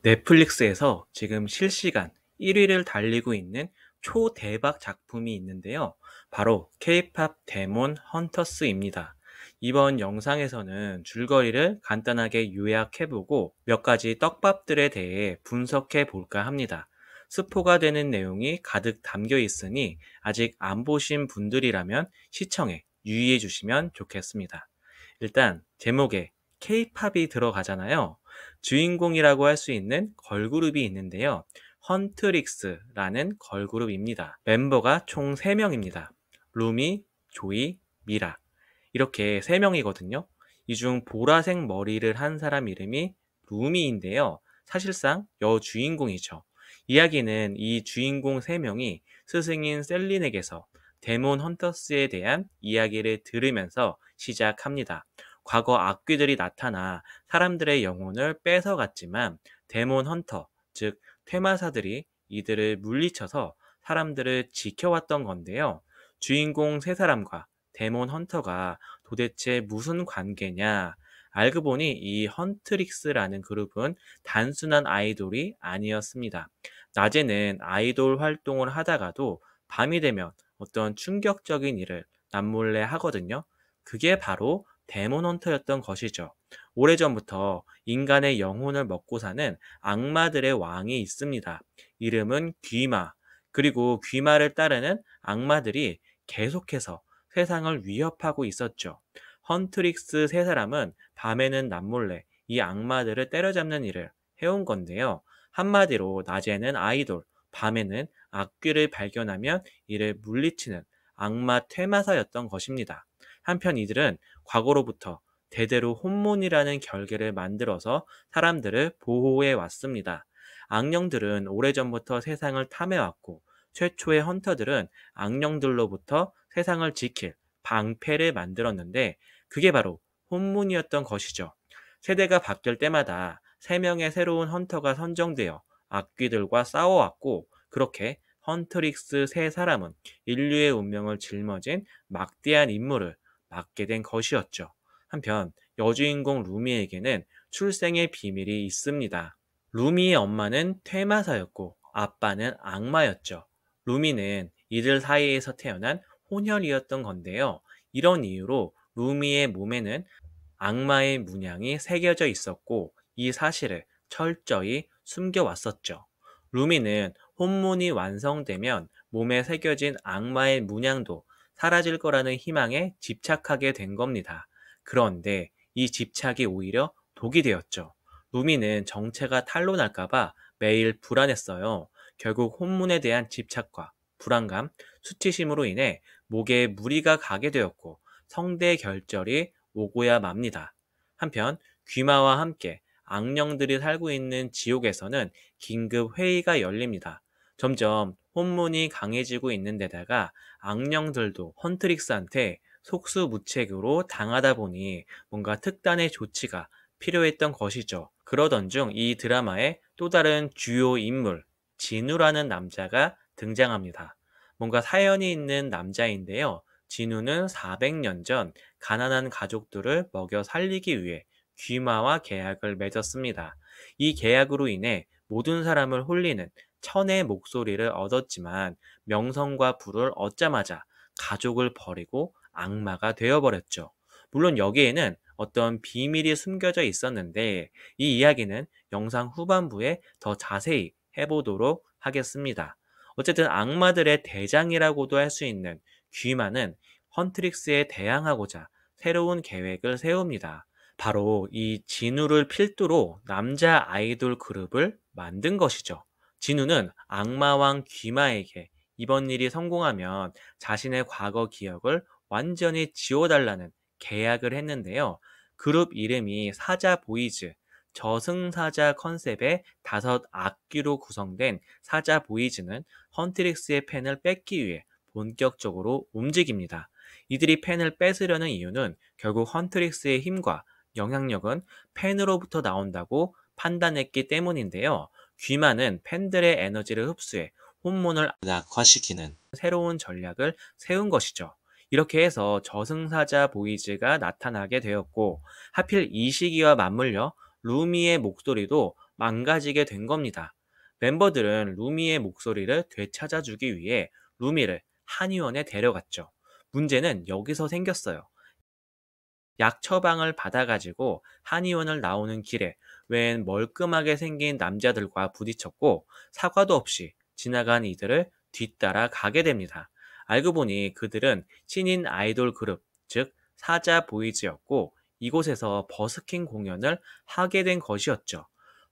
넷플릭스에서 지금 실시간 1위를 달리고 있는 초대박 작품이 있는데요. 바로 K-팝 데몬 헌터스입니다. 이번 영상에서는 줄거리를 간단하게 요약해보고 몇 가지 떡밥들에 대해 분석해 볼까 합니다. 스포가 되는 내용이 가득 담겨 있으니 아직 안 보신 분들이라면 시청에 유의해 주시면 좋겠습니다. 일단 제목에 K-팝이 들어가잖아요. 주인공이라고 할 수 있는 걸그룹이 있는데요. 헌트릭스라는 걸그룹입니다. 멤버가 총 3명입니다. 루미, 조이, 미라. 이렇게 3명이거든요. 이 중 보라색 머리를 한 사람 이름이 루미인데요. 사실상 여주인공이죠. 이야기는 이 주인공 3명이 스승인 셀린에게서 데몬 헌터스에 대한 이야기를 들으면서 시작합니다. 과거 악귀들이 나타나 사람들의 영혼을 뺏어갔지만 데몬 헌터, 즉 퇴마사들이 이들을 물리쳐서 사람들을 지켜왔던 건데요. 주인공 3사람과 데몬 헌터가 도대체 무슨 관계냐? 알고 보니 이 헌트릭스라는 그룹은 단순한 아이돌이 아니었습니다. 낮에는 아이돌 활동을 하다가도 밤이 되면 어떤 충격적인 일을 남몰래 하거든요. 그게 바로 데몬 헌터였던 것이죠. 오래전부터 인간의 영혼을 먹고 사는 악마들의 왕이 있습니다. 이름은 귀마. 그리고 귀마를 따르는 악마들이 계속해서 세상을 위협하고 있었죠. 헌트릭스 3사람은 밤에는 남몰래 이 악마들을 때려잡는 일을 해온 건데요. 한마디로 낮에는 아이돌, 밤에는 악귀를 발견하면 이를 물리치는 악마 퇴마사였던 것입니다. 한편 이들은 과거로부터 대대로 혼몬이라는 결계를 만들어서 사람들을 보호해 왔습니다. 악령들은 오래전부터 세상을 탐해왔고 최초의 헌터들은 악령들로부터 세상을 지킬 방패를 만들었는데 그게 바로 혼문이었던 것이죠. 세대가 바뀔 때마다 3명의 새로운 헌터가 선정되어 악귀들과 싸워왔고 그렇게 헌트릭스 3사람은 인류의 운명을 짊어진 막대한 임무를 맡게 된 것이었죠. 한편 여주인공 루미에게는 출생의 비밀이 있습니다. 루미의 엄마는 퇴마사였고 아빠는 악마였죠. 루미는 이들 사이에서 태어난 혼혈이었던 건데요. 이런 이유로 루미의 몸에는 악마의 문양이 새겨져 있었고 이 사실을 철저히 숨겨왔었죠. 루미는 혼문이 완성되면 몸에 새겨진 악마의 문양도 사라질 거라는 희망에 집착하게 된 겁니다. 그런데 이 집착이 오히려 독이 되었죠. 루미는 정체가 탄로날까봐 매일 불안했어요. 결국 혼문에 대한 집착과 불안감, 수치심으로 인해 목에 무리가 가게 되었고 성대 결절이 오고야 맙니다. 한편 귀마와 함께 악령들이 살고 있는 지옥에서는 긴급 회의가 열립니다. 점점 혼문이 강해지고 있는 데다가 악령들도 헌트릭스한테 속수무책으로 당하다 보니 뭔가 특단의 조치가 필요했던 것이죠. 그러던 중 이 드라마의 또 다른 주요 인물, 진우라는 남자가 등장합니다. 뭔가 사연이 있는 남자인데요. 진우는 400년 전 가난한 가족들을 먹여 살리기 위해 귀마와 계약을 맺었습니다. 이 계약으로 인해 모든 사람을 홀리는 천의 목소리를 얻었지만 명성과 부를 얻자마자 가족을 버리고 악마가 되어버렸죠. 물론 여기에는 어떤 비밀이 숨겨져 있었는데 이 이야기는 영상 후반부에 더 자세히 해보도록 하겠습니다. 어쨌든 악마들의 대장이라고도 할 수 있는 귀마는 헌트릭스에 대항하고자 새로운 계획을 세웁니다. 바로 이 진우를 필두로 남자 아이돌 그룹을 만든 것이죠. 진우는 악마왕 귀마에게 이번 일이 성공하면 자신의 과거 기억을 완전히 지워달라는 계약을 했는데요. 그룹 이름이 사자 보이즈, 저승사자 컨셉의 5악기로 구성된 사자 보이즈는 헌트릭스의 펜을 뺏기 위해 본격적으로 움직입니다. 이들이 펜을 뺏으려는 이유는 결국 헌트릭스의 힘과 영향력은 펜으로부터 나온다고 판단했기 때문인데요. 귀마는 팬들의 에너지를 흡수해 혼몬을 낙화시키는 새로운 전략을 세운 것이죠. 이렇게 해서 저승사자 보이즈가 나타나게 되었고 하필 이 시기와 맞물려 루미의 목소리도 망가지게 된 겁니다. 멤버들은 루미의 목소리를 되찾아주기 위해 루미를 한의원에 데려갔죠. 문제는 여기서 생겼어요. 약 처방을 받아가지고 한의원을 나오는 길에 웬 멀끔하게 생긴 남자들과 부딪혔고 사과도 없이 지나간 이들을 뒤따라 가게 됩니다. 알고 보니 그들은 신인 아이돌 그룹, 즉 사자 보이즈였고 이곳에서 버스킹 공연을 하게 된 것이었죠.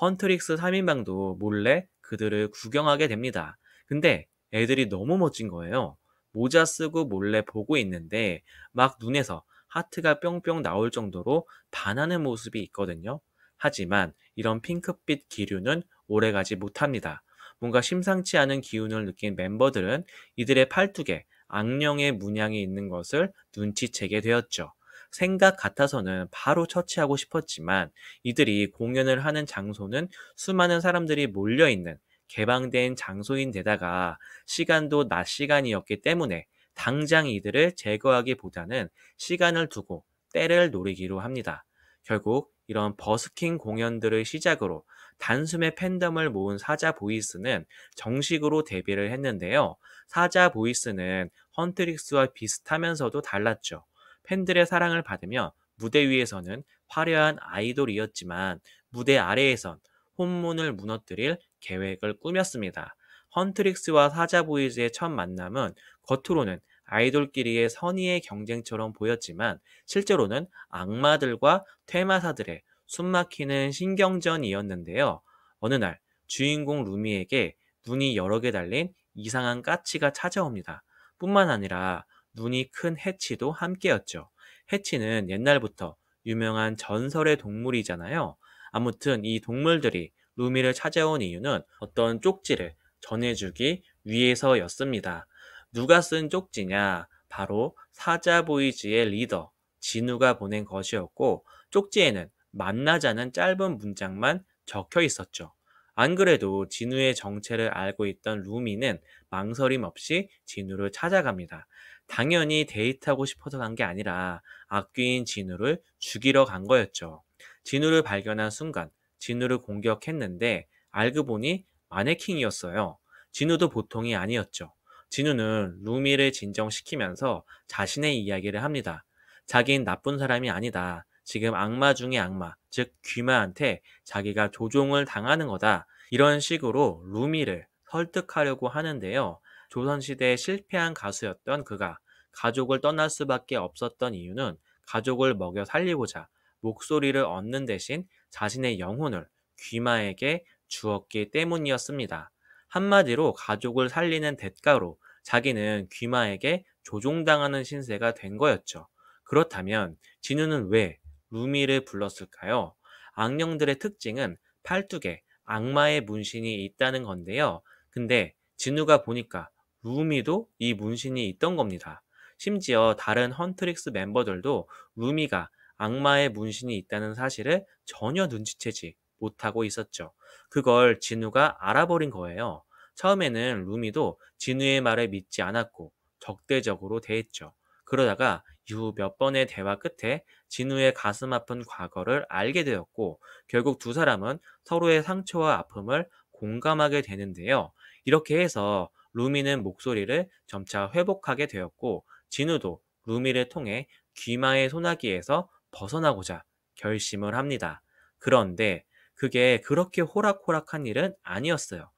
헌트릭스 3인방도 몰래 그들을 구경하게 됩니다. 근데 애들이 너무 멋진 거예요. 모자 쓰고 몰래 보고 있는데 막 눈에서 하트가 뿅뿅 나올 정도로 반하는 모습이 있거든요. 하지만 이런 핑크빛 기류는 오래가지 못합니다. 뭔가 심상치 않은 기운을 느낀 멤버들은 이들의 팔뚝에 악령의 문양이 있는 것을 눈치채게 되었죠. 생각 같아서는 바로 처치하고 싶었지만 이들이 공연을 하는 장소는 수많은 사람들이 몰려있는 개방된 장소인데다가 시간도 낮 시간이었기 때문에 당장 이들을 제거하기보다는 시간을 두고 때를 노리기로 합니다. 결국 이런 버스킹 공연들을 시작으로 단숨에 팬덤을 모은 사자 보이스는 정식으로 데뷔를 했는데요. 사자 보이스는 헌트릭스와 비슷하면서도 달랐죠. 팬들의 사랑을 받으며 무대 위에서는 화려한 아이돌이었지만 무대 아래에선 혼문을 무너뜨릴 계획을 꾸몄습니다. 헌트릭스와 사자 보이즈의 첫 만남은 겉으로는 아이돌끼리의 선의의 경쟁처럼 보였지만 실제로는 악마들과 퇴마사들의 숨막히는 신경전이었는데요. 어느 날 주인공 루미에게 눈이 여러 개 달린 이상한 까치가 찾아옵니다. 뿐만 아니라 눈이 큰 해치도 함께였죠. 해치는 옛날부터 유명한 전설의 동물이잖아요. 아무튼 이 동물들이 루미를 찾아온 이유는 어떤 쪽지를 전해주기 위해서였습니다. 누가 쓴 쪽지냐? 바로 사자보이즈의 리더 진우가 보낸 것이었고 쪽지에는 만나자는 짧은 문장만 적혀 있었죠. 안 그래도 진우의 정체를 알고 있던 루미는 망설임 없이 진우를 찾아갑니다. 당연히 데이트하고 싶어서 간 게 아니라 악귀인 진우를 죽이러 간 거였죠. 진우를 발견한 순간 진우를 공격했는데 알고 보니 마네킹이었어요. 진우도 보통이 아니었죠. 진우는 루미를 진정시키면서 자신의 이야기를 합니다. 자긴 나쁜 사람이 아니다. 지금 악마 중의 악마, 즉 귀마한테 자기가 조종을 당하는 거다. 이런 식으로 루미를 설득하려고 하는데요. 조선시대에 실패한 가수였던 그가 가족을 떠날 수밖에 없었던 이유는 가족을 먹여 살리고자 목소리를 얻는 대신 자신의 영혼을 귀마에게 주었기 때문이었습니다. 한마디로 가족을 살리는 대가로 자기는 귀마에게 조종당하는 신세가 된 거였죠. 그렇다면 진우는 왜 루미를 불렀을까요? 악령들의 특징은 팔뚝에 악마의 문신이 있다는 건데요. 근데 진우가 보니까 루미도 이 문신이 있던 겁니다. 심지어 다른 헌트릭스 멤버들도 루미가 악마의 문신이 있다는 사실을 전혀 눈치채지 못하고 있었죠. 그걸 진우가 알아버린 거예요. 처음에는 루미도 진우의 말을 믿지 않았고 적대적으로 대했죠. 그러다가 이후 몇 번의 대화 끝에 진우의 가슴 아픈 과거를 알게 되었고 결국 두 사람은 서로의 상처와 아픔을 공감하게 되는데요. 이렇게 해서 루미는 목소리를 점차 회복하게 되었고 진우도 루미를 통해 귀마의 소나기에서 벗어나고자 결심을 합니다. 그런데 그게 그렇게 호락호락한 일은 아니었어요.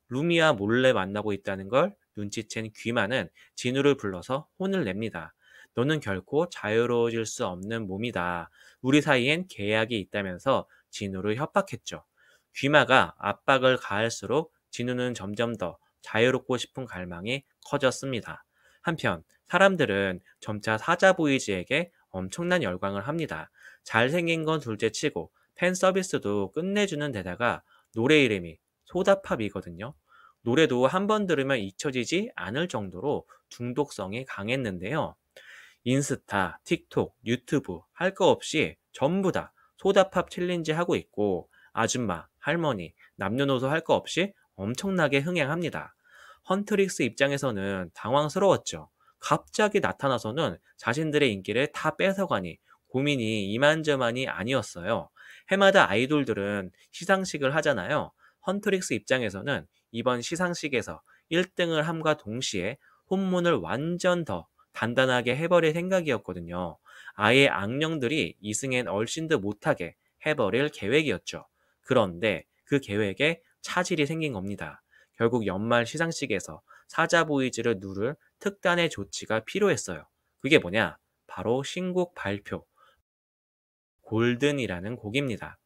루미와 몰래 만나고 있다는 걸 눈치챈 귀마는 진우를 불러서 혼을 냅니다. 너는 결코 자유로워질 수 없는 몸이다. 우리 사이엔 계약이 있다면서 진우를 협박했죠. 귀마가 압박을 가할수록 진우는 점점 더 자유롭고 싶은 갈망이 커졌습니다. 한편 사람들은 점차 사자보이즈에게 엄청난 열광을 합니다. 잘생긴 건 둘째치고 팬 서비스도 끝내주는 데다가 노래 이름이 소다팝이거든요. 노래도 한 번 들으면 잊혀지지 않을 정도로 중독성이 강했는데요. 인스타, 틱톡, 유튜브 할 거 없이 전부 다 소다팝 챌린지 하고 있고 아줌마, 할머니, 남녀노소 할 거 없이 엄청나게 흥행합니다. 헌트릭스 입장에서는 당황스러웠죠. 갑자기 나타나서는 자신들의 인기를 다 뺏어가니 고민이 이만저만이 아니었어요. 해마다 아이돌들은 시상식을 하잖아요. 헌트릭스 입장에서는 이번 시상식에서 1등을 함과 동시에 혼문을 완전 더 단단하게 해버릴 생각이었거든요. 아예 악령들이 이승엔 얼씬도 못하게 해버릴 계획이었죠. 그런데 그 계획에 차질이 생긴 겁니다. 결국 연말 시상식에서 사자보이즈를 누를 특단의 조치가 필요했어요. 그게 뭐냐? 바로 신곡 발표, 골든이라는 곡입니다.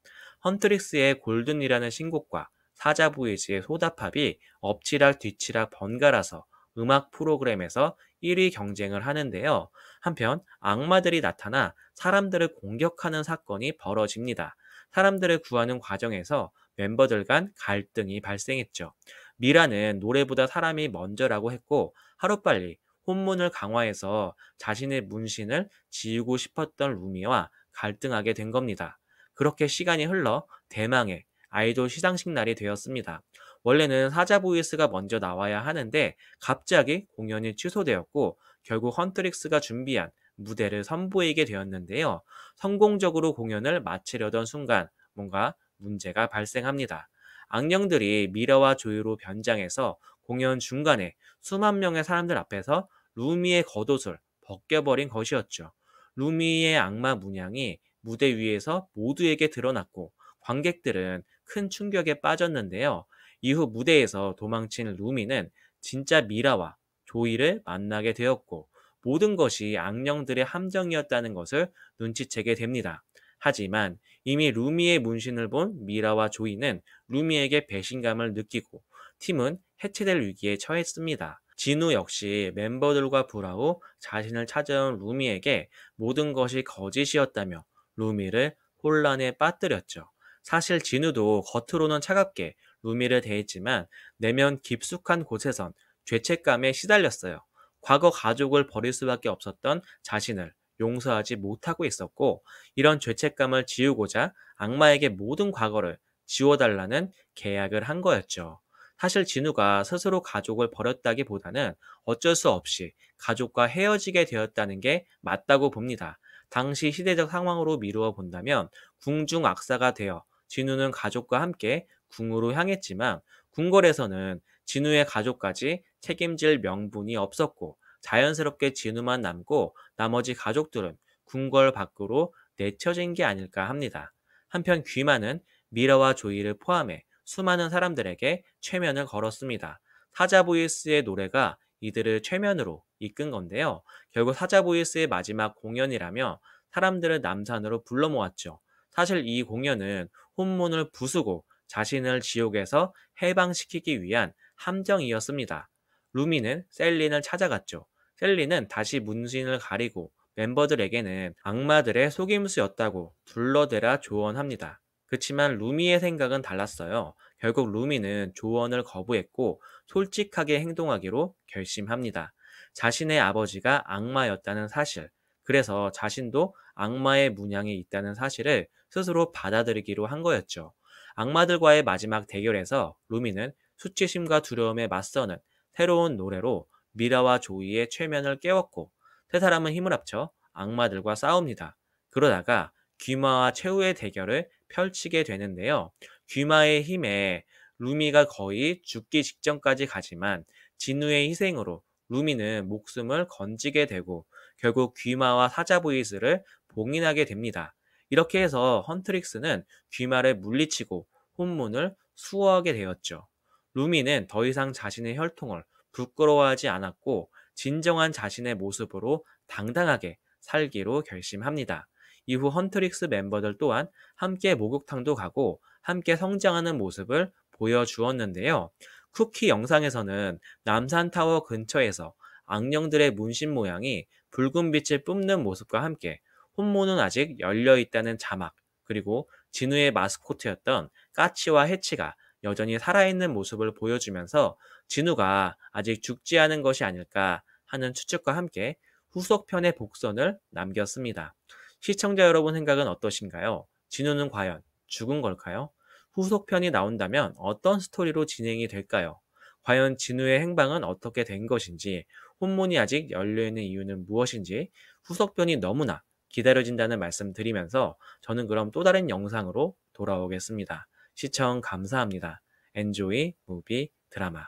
헌트릭스의 골든이라는 신곡과 사자보이즈의 소다팝이 엎치락 뒤치락 번갈아서 음악 프로그램에서 1위 경쟁을 하는데요. 한편 악마들이 나타나 사람들을 공격하는 사건이 벌어집니다. 사람들을 구하는 과정에서 멤버들 간 갈등이 발생했죠. 미라는 노래보다 사람이 먼저라고 했고 하루빨리 혼문을 강화해서 자신의 문신을 지우고 싶었던 루미와 갈등하게 된 겁니다. 그렇게 시간이 흘러 대망의 아이돌 시상식 날이 되었습니다. 원래는 사자보이스가 먼저 나와야 하는데 갑자기 공연이 취소되었고 결국 헌트릭스가 준비한 무대를 선보이게 되었는데요. 성공적으로 공연을 마치려던 순간 뭔가 문제가 발생합니다. 악령들이 미라와 조이로 변장해서 공연 중간에 수만 명의 사람들 앞에서 루미의 겉옷을 벗겨버린 것이었죠. 루미의 악마 문양이 무대 위에서 모두에게 드러났고 관객들은 큰 충격에 빠졌는데요. 이후 무대에서 도망친 루미는 진짜 미라와 조이를 만나게 되었고 모든 것이 악령들의 함정이었다는 것을 눈치채게 됩니다. 하지만 이미 루미의 문신을 본 미라와 조이는 루미에게 배신감을 느끼고 팀은 해체될 위기에 처했습니다. 진우 역시 멤버들과 불화 후 자신을 찾아온 루미에게 모든 것이 거짓이었다며 루미를 혼란에 빠뜨렸죠. 사실 진우도 겉으로는 차갑게 루미를 대했지만 내면 깊숙한 곳에선 죄책감에 시달렸어요. 과거 가족을 버릴 수밖에 없었던 자신을 용서하지 못하고 있었고 이런 죄책감을 지우고자 악마에게 모든 과거를 지워달라는 계약을 한 거였죠. 사실 진우가 스스로 가족을 버렸다기보다는 어쩔 수 없이 가족과 헤어지게 되었다는 게 맞다고 봅니다. 당시 시대적 상황으로 미루어 본다면 궁중악사가 되어 진우는 가족과 함께 궁으로 향했지만 궁궐에서는 진우의 가족까지 책임질 명분이 없었고 자연스럽게 진우만 남고 나머지 가족들은 궁궐 밖으로 내쳐진 게 아닐까 합니다. 한편 귀마는 미라와 조이를 포함해 수많은 사람들에게 최면을 걸었습니다. 사자보이스의 노래가 이들을 최면으로 이끈 건데요. 결국 사자보이스의 마지막 공연이라며 사람들을 남산으로 불러 모았죠. 사실 이 공연은 혼문을 부수고 자신을 지옥에서 해방시키기 위한 함정이었습니다. 루미는 셀린을 찾아갔죠. 셀린은 다시 문신을 가리고 멤버들에게는 악마들의 속임수였다고 둘러대라 조언합니다. 그치만 루미의 생각은 달랐어요. 결국 루미는 조언을 거부했고 솔직하게 행동하기로 결심합니다. 자신의 아버지가 악마였다는 사실, 그래서 자신도 악마의 문양이 있다는 사실을 스스로 받아들이기로 한 거였죠. 악마들과의 마지막 대결에서 루미는 수치심과 두려움에 맞서는 새로운 노래로 미라와 조이의 최면을 깨웠고 세 사람은 힘을 합쳐 악마들과 싸웁니다. 그러다가 귀마와 최후의 대결을 펼치게 되는데요. 귀마의 힘에 루미가 거의 죽기 직전까지 가지만 진우의 희생으로 루미는 목숨을 건지게 되고 결국 귀마와 사자보이스를 봉인하게 됩니다. 이렇게 해서 헌트릭스는 귀마를 물리치고 혼문을 수호하게 되었죠. 루미는 더 이상 자신의 혈통을 부끄러워하지 않았고 진정한 자신의 모습으로 당당하게 살기로 결심합니다. 이후 헌트릭스 멤버들 또한 함께 목욕탕도 가고 함께 성장하는 모습을 보여주었는데요. 쿠키 영상에서는 남산타워 근처에서 악령들의 문신 모양이 붉은 빛을 뿜는 모습과 함께 혼문은 아직 열려있다는 자막, 그리고 진우의 마스코트였던 까치와 해치가 여전히 살아있는 모습을 보여주면서 진우가 아직 죽지 않은 것이 아닐까 하는 추측과 함께 후속편의 복선을 남겼습니다. 시청자 여러분 생각은 어떠신가요? 진우는 과연 죽은 걸까요? 후속편이 나온다면 어떤 스토리로 진행이 될까요? 과연 진우의 행방은 어떻게 된 것인지, 혼문이 아직 열려있는 이유는 무엇인지, 후속편이 너무나 기다려진다는 말씀 드리면서 저는 그럼 또 다른 영상으로 돌아오겠습니다. 시청 감사합니다. Enjoy movie 드라마